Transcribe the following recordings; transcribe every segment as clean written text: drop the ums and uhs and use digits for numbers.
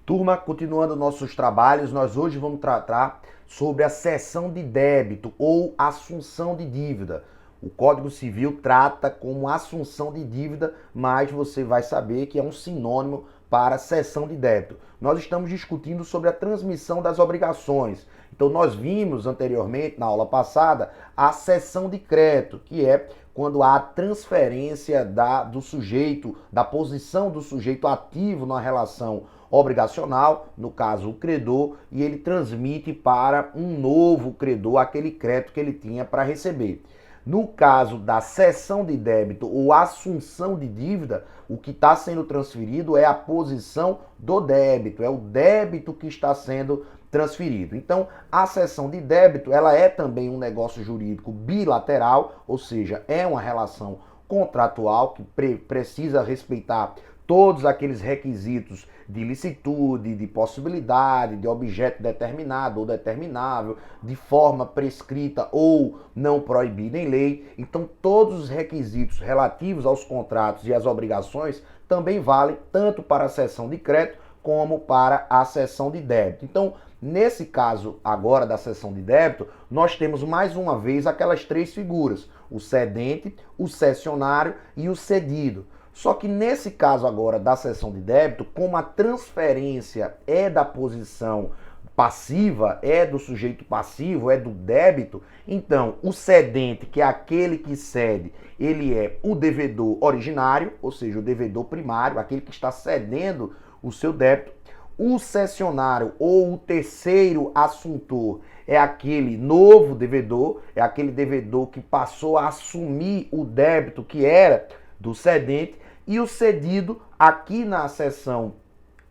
Turma, continuando nossos trabalhos, nós hoje vamos tratar sobre a cessão de débito ou assunção de dívida. O Código Civil trata como assunção de dívida, mas você vai saber que é um sinônimo para cessão de débito. Nós estamos discutindo sobre a transmissão das obrigações. Então, nós vimos anteriormente, na aula passada, a cessão de crédito, que é quando há transferência do sujeito, da posição do sujeito ativo na relação obrigacional, no caso o credor, e ele transmite para um novo credor aquele crédito que ele tinha para receber. No caso da cessão de débito ou assunção de dívida, o que está sendo transferido é a posição do débito, é o débito que está sendo transferido. Então, a cessão de débito, ela é também um negócio jurídico bilateral, ou seja, é uma relação contratual que precisa respeitar todos aqueles requisitos de licitude, de possibilidade, de objeto determinado ou determinável, de forma prescrita ou não proibida em lei. Então, todos os requisitos relativos aos contratos e às obrigações também valem tanto para a cessão de crédito como para a cessão de débito. Então, nesse caso agora da cessão de débito, nós temos mais uma vez aquelas três figuras: o cedente, o cessionário e o cedido. Só que nesse caso agora da cessão de débito, como a transferência é da posição passiva, é do sujeito passivo, é do débito, então o cedente, que é aquele que cede, ele é o devedor originário, ou seja, o devedor primário, aquele que está cedendo o seu débito. O cessionário ou o terceiro assuntor é aquele novo devedor, é aquele devedor que passou a assumir o débito que era do cedente. E o cedido, aqui na seção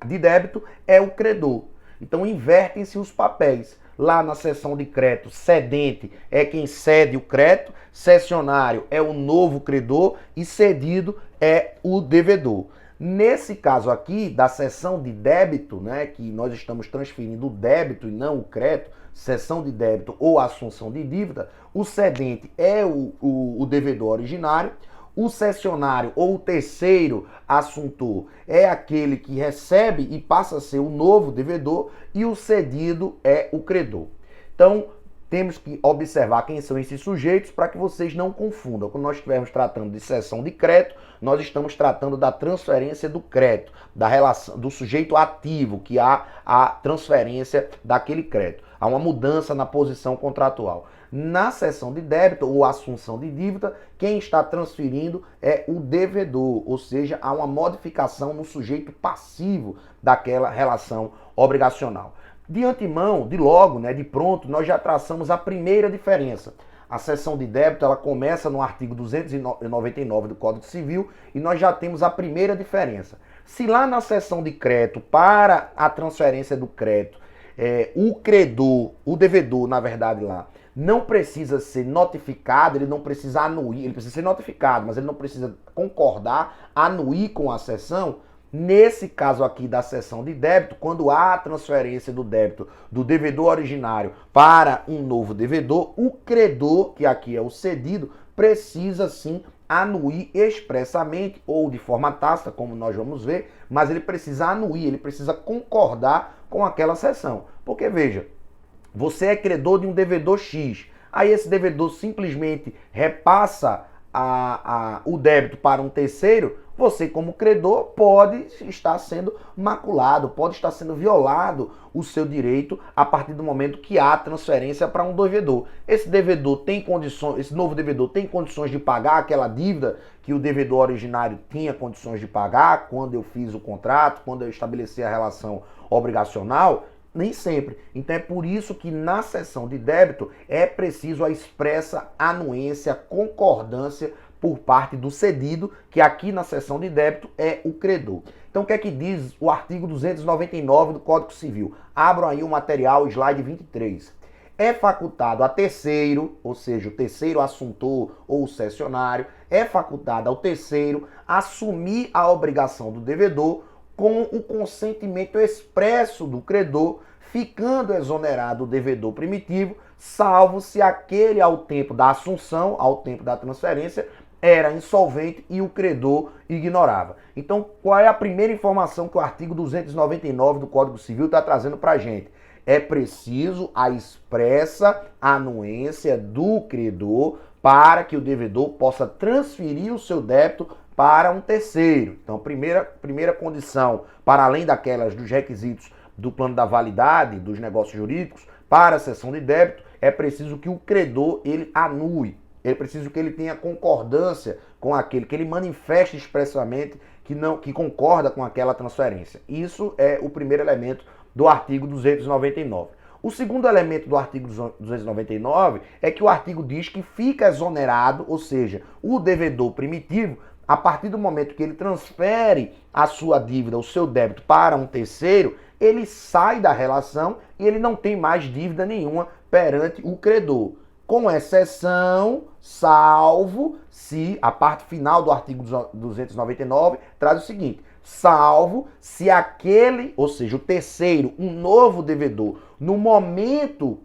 de débito, é o credor. Então, invertem-se os papéis. Lá na seção de crédito, cedente é quem cede o crédito, cessionário é o novo credor e cedido é o devedor. Nesse caso aqui, da seção de débito, né, que nós estamos transferindo o débito e não o crédito, seção de débito ou assunção de dívida, o cedente é o devedor originário. O cessionário ou o terceiro assuntor é aquele que recebe e passa a ser o novo devedor, e o cedido é o credor. Então, temos que observar quem são esses sujeitos para que vocês não confundam. Quando nós estivermos tratando de cessão de crédito, nós estamos tratando da transferência do crédito, da relação do sujeito ativo, que há a transferência daquele crédito. Há uma mudança na posição contratual. Na cessão de débito ou assunção de dívida, quem está transferindo é o devedor, ou seja, há uma modificação no sujeito passivo daquela relação obrigacional. De antemão, de logo, de pronto, nós já traçamos a primeira diferença. A cessão de débito, ela começa no artigo 299 do Código Civil e nós já temos a primeira diferença. Se lá na cessão de crédito, para a transferência do crédito, o credor, o devedor, na verdade lá, não precisa ser notificado, ele não precisa anuir, ele precisa ser notificado, mas ele não precisa concordar, anuir com a cessão. Nesse caso aqui da cessão de débito, quando há a transferência do débito do devedor originário para um novo devedor, o credor, que aqui é o cedido, precisa sim anuir expressamente ou de forma tácita, como nós vamos ver, mas ele precisa anuir, ele precisa concordar com aquela cessão. Porque veja, você é credor de um devedor X, aí esse devedor simplesmente repassa o débito para um terceiro, você como credor pode estar sendo maculado, pode estar sendo violado o seu direito a partir do momento que há transferência para um devedor. Esse devedor tem condições, esse novo devedor tem condições de pagar aquela dívida que o devedor originário tinha condições de pagar quando eu fiz o contrato, quando eu estabeleci a relação obrigacional? Nem sempre. Então é por isso que na cessão de débito é preciso a expressa anuência, concordância por parte do cedido, que aqui na cessão de débito é o credor. Então o que é que diz o artigo 299 do Código Civil? Abram aí o material, slide 23. É facultado a terceiro, ou seja, o terceiro assuntor ou o cessionário, é facultado ao terceiro assumir a obrigação do devedor com o consentimento expresso do credor, ficando exonerado o devedor primitivo, salvo se aquele ao tempo da assunção, ao tempo da transferência, era insolvente e o credor ignorava. Então, qual é a primeira informação que o artigo 299 do Código Civil está trazendo para a gente? É preciso a expressa anuência do credor para que o devedor possa transferir o seu débito para um terceiro. Então, primeira condição, para além daquelas dos requisitos do plano da validade dos negócios jurídicos, para a cessão de débito, é preciso que o credor ele anule. É preciso que ele tenha concordância com aquele, que ele manifeste expressamente que concorda com aquela transferência. Isso é o primeiro elemento do artigo 299. O segundo elemento do artigo 299 é que o artigo diz que fica exonerado, ou seja, o devedor primitivo, a partir do momento que ele transfere a sua dívida, o seu débito para um terceiro, ele sai da relação e ele não tem mais dívida nenhuma perante o credor. Com exceção, salvo se a parte final do artigo 299 traz o seguinte: salvo se aquele, ou seja, o terceiro, um novo devedor, no momento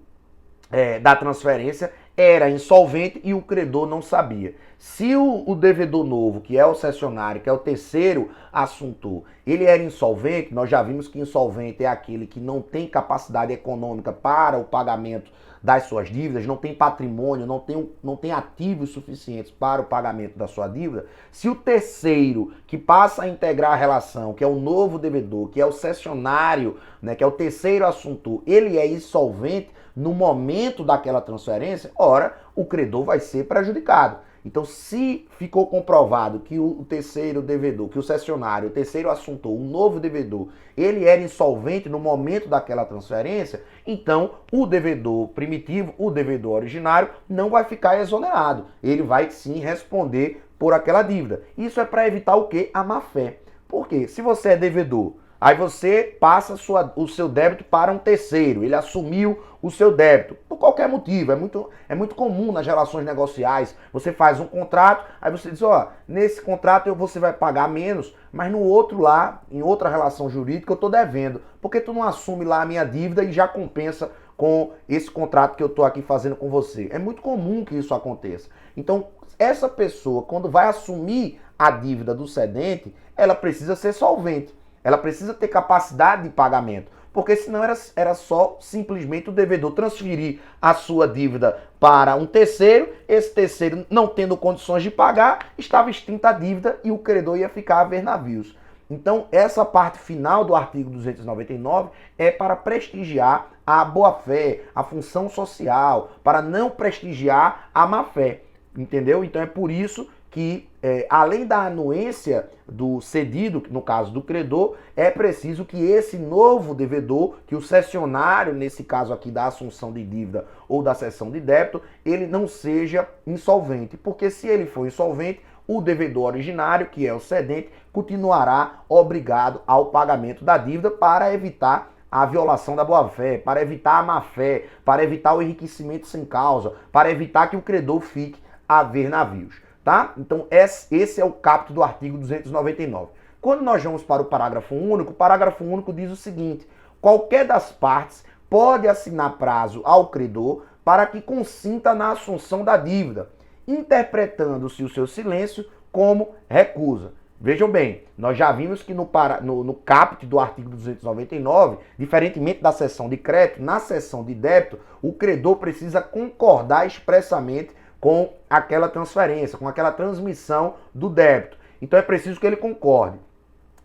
da transferência, era insolvente e o credor não sabia. Se o devedor novo, que é o cessionário, que é o terceiro assuntor, ele era insolvente, nós já vimos que insolvente é aquele que não tem capacidade econômica para o pagamento das suas dívidas, não tem patrimônio, não tem ativos suficientes para o pagamento da sua dívida. Se o terceiro que passa a integrar a relação, que é o novo devedor, que é o cessionário, né, que é o terceiro assuntor, ele é insolvente no momento daquela transferência, ora, o credor vai ser prejudicado. Então, se ficou comprovado que o terceiro devedor, que o cessionário, o terceiro assuntor, o novo devedor, ele era insolvente no momento daquela transferência, então o devedor primitivo, o devedor originário, não vai ficar exonerado. Ele vai sim responder por aquela dívida. Isso é para evitar o quê? A má-fé. Por quê? Se você é devedor, aí você passa o seu débito para um terceiro, ele assumiu o seu débito, por qualquer motivo, é muito comum nas relações negociais, você faz um contrato, aí você diz, ó, nesse contrato você vai pagar menos, mas no outro lá, em outra relação jurídica, eu estou devendo, porque tu não assume lá a minha dívida e já compensa com esse contrato que eu estou aqui fazendo com você. É muito comum que isso aconteça. Então, essa pessoa, quando vai assumir a dívida do cedente, ela precisa ser solvente. Ela precisa ter capacidade de pagamento, porque senão era só simplesmente o devedor transferir a sua dívida para um terceiro, esse terceiro não tendo condições de pagar, estava extinta a dívida e o credor ia ficar a ver navios. Então, essa parte final do artigo 299 é para prestigiar a boa-fé, a função social, para não prestigiar a má-fé, entendeu? Então, é por isso que, além da anuência do cedido, no caso do credor, é preciso que esse novo devedor, que o cessionário, nesse caso aqui da assunção de dívida ou da cessão de débito, ele não seja insolvente, porque se ele for insolvente, o devedor originário, que é o cedente, continuará obrigado ao pagamento da dívida para evitar a violação da boa-fé, para evitar a má-fé, para evitar o enriquecimento sem causa, para evitar que o credor fique a ver navios. Tá? Então, esse é o caput do artigo 299. Quando nós vamos para o parágrafo único diz o seguinte: qualquer das partes pode assinar prazo ao credor para que consinta na assunção da dívida, interpretando-se o seu silêncio como recusa. Vejam bem, nós já vimos que no caput do artigo 299, diferentemente da cessão de crédito, na cessão de débito, o credor precisa concordar expressamente com aquela transferência, com aquela transmissão do débito. Então é preciso que ele concorde.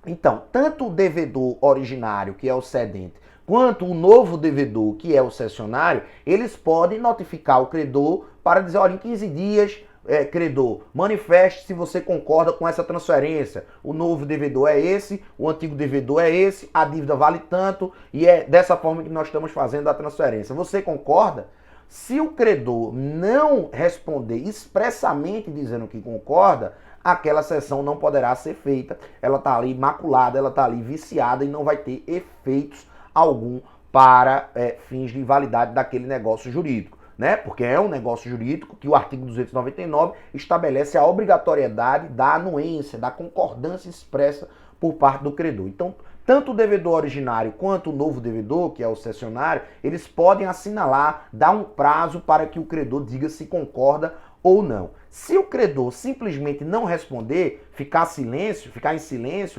Então, tanto o devedor originário, que é o cedente, quanto o novo devedor, que é o cessionário, eles podem notificar o credor para dizer, olha, em 15 dias, credor, manifeste se você concorda com essa transferência. O novo devedor é esse, o antigo devedor é esse, a dívida vale tanto, e é dessa forma que nós estamos fazendo a transferência. Você concorda? Se o credor não responder expressamente dizendo que concorda, aquela cessão não poderá ser feita. Ela está ali maculada, ela está ali viciada e não vai ter efeitos algum para fins de invalidade daquele negócio jurídico, né? Porque é um negócio jurídico que o artigo 299 estabelece a obrigatoriedade da anuência, da concordância expressa por parte do credor. Então, tanto o devedor originário quanto o novo devedor, que é o cessionário, eles podem assinalar, dar um prazo para que o credor diga se concorda ou não. Se o credor simplesmente não responder, ficar em silêncio,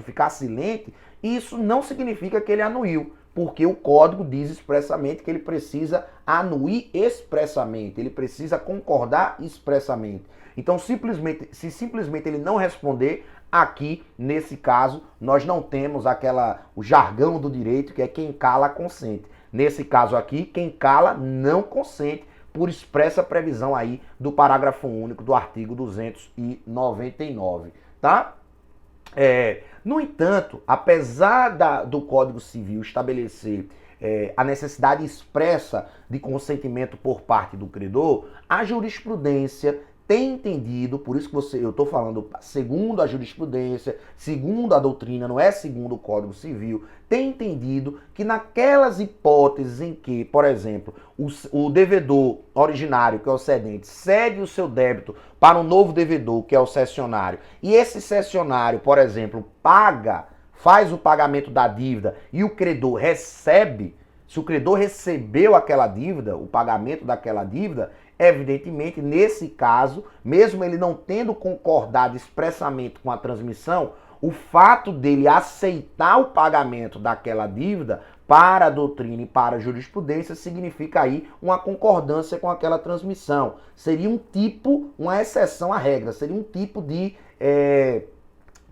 ficar silente, isso não significa que ele anuiu, porque o código diz expressamente que ele precisa anuir expressamente, ele precisa concordar expressamente. Então, se simplesmente ele não responder, aqui, nesse caso, nós não temos o jargão do direito, que é quem cala consente. Nesse caso aqui, quem cala não consente, por expressa previsão aí do parágrafo único do artigo 299, tá? No entanto, apesar do Código Civil estabelecer a necessidade expressa de consentimento por parte do credor, a jurisprudência tem entendido, por isso que eu estou falando segundo a jurisprudência, segundo a doutrina, não é segundo o Código Civil, tem entendido que naquelas hipóteses em que, por exemplo, o devedor originário, que é o cedente, cede o seu débito para um novo devedor, que é o cessionário, e esse cessionário, por exemplo, faz o pagamento da dívida e o credor recebe, se o credor recebeu aquela dívida, o pagamento daquela dívida, evidentemente, nesse caso, mesmo ele não tendo concordado expressamente com a transmissão, o fato dele aceitar o pagamento daquela dívida para a doutrina e para a jurisprudência significa aí uma concordância com aquela transmissão. Seria uma exceção à regra, seria um tipo de,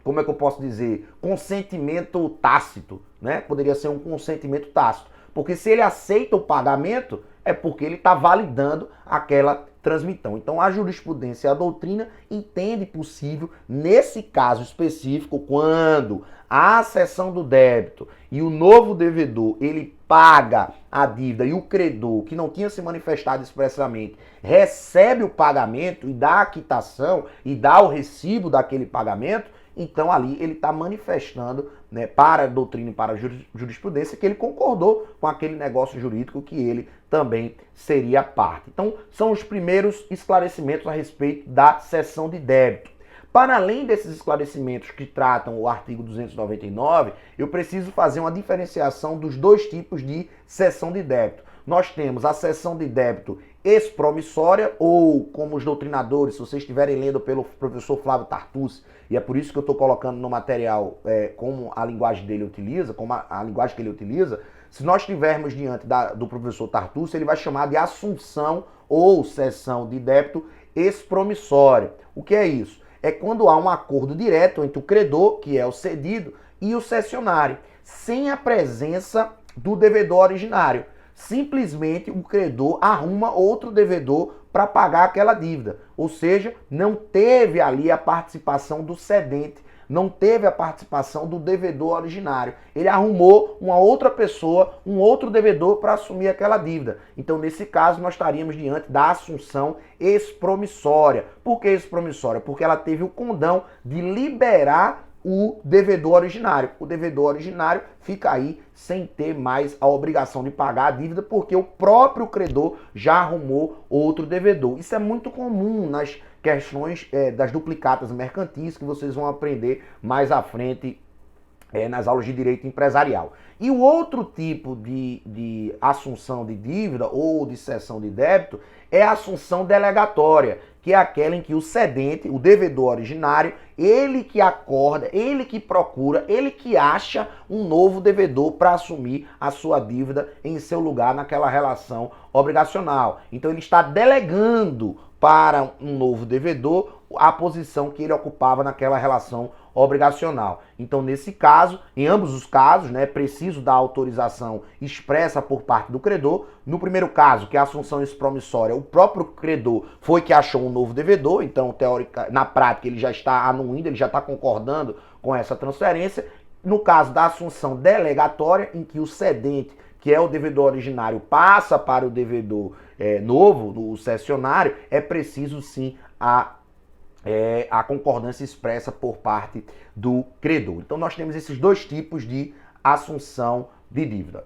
como é que eu posso dizer, consentimento tácito, né? Poderia ser um consentimento tácito. Porque se ele aceita o pagamento, é porque ele está validando aquela transmissão. Então a jurisprudência e a doutrina entende possível, nesse caso específico, quando a cessão do débito e o novo devedor, ele paga a dívida e o credor, que não tinha se manifestado expressamente, recebe o pagamento e dá a quitação e dá o recibo daquele pagamento, então ali ele está manifestando, né, para a doutrina e para a jurisprudência que ele concordou com aquele negócio jurídico que ele também seria parte. Então são os primeiros esclarecimentos a respeito da cessão de débito. Para além desses esclarecimentos que tratam o artigo 299, eu preciso fazer uma diferenciação dos dois tipos de cessão de débito. Nós temos a cessão de débito expromissória, ou como os doutrinadores, se vocês estiverem lendo pelo professor Flávio Tartucci, e é por isso que eu estou colocando no material como a linguagem dele utiliza, como a linguagem que ele utiliza, se nós estivermos diante do professor Tartucci, ele vai chamar de assunção ou cessão de débito expromissória. O que é isso? É quando há um acordo direto entre o credor, que é o cedido, e o cessionário, sem a presença do devedor originário. Simplesmente o credor arruma outro devedor para pagar aquela dívida. Ou seja, não teve ali a participação do cedente, não teve a participação do devedor originário. Ele arrumou uma outra pessoa, um outro devedor para assumir aquela dívida. Então, nesse caso, nós estaríamos diante da assunção expromissória. Por que expromissória? Porque ela teve o condão de liberar o devedor originário. O devedor originário fica aí sem ter mais a obrigação de pagar a dívida, porque o próprio credor já arrumou outro devedor. Isso é muito comum nas questões das duplicatas mercantis, que vocês vão aprender mais à frente nas aulas de direito empresarial. E o outro tipo de assunção de dívida ou de cessão de débito é a assunção delegatória, que é aquela em que o cedente, o devedor originário, ele que acorda, ele que procura, ele que acha um novo devedor para assumir a sua dívida em seu lugar naquela relação obrigacional. Então ele está delegando para um novo devedor a posição que ele ocupava naquela relação obrigacional. Então, nesse caso, em ambos os casos, né, é preciso da autorização expressa por parte do credor. No primeiro caso, que é a assunção expromissória, o próprio credor foi que achou um novo devedor, então, na prática, ele já está anuindo, ele já está concordando com essa transferência. No caso da assunção delegatória, em que o cedente, que é o devedor originário, passa para o devedor novo, o cessionário, é preciso sim a concordância expressa por parte do credor. Então nós temos esses dois tipos de assunção de dívida.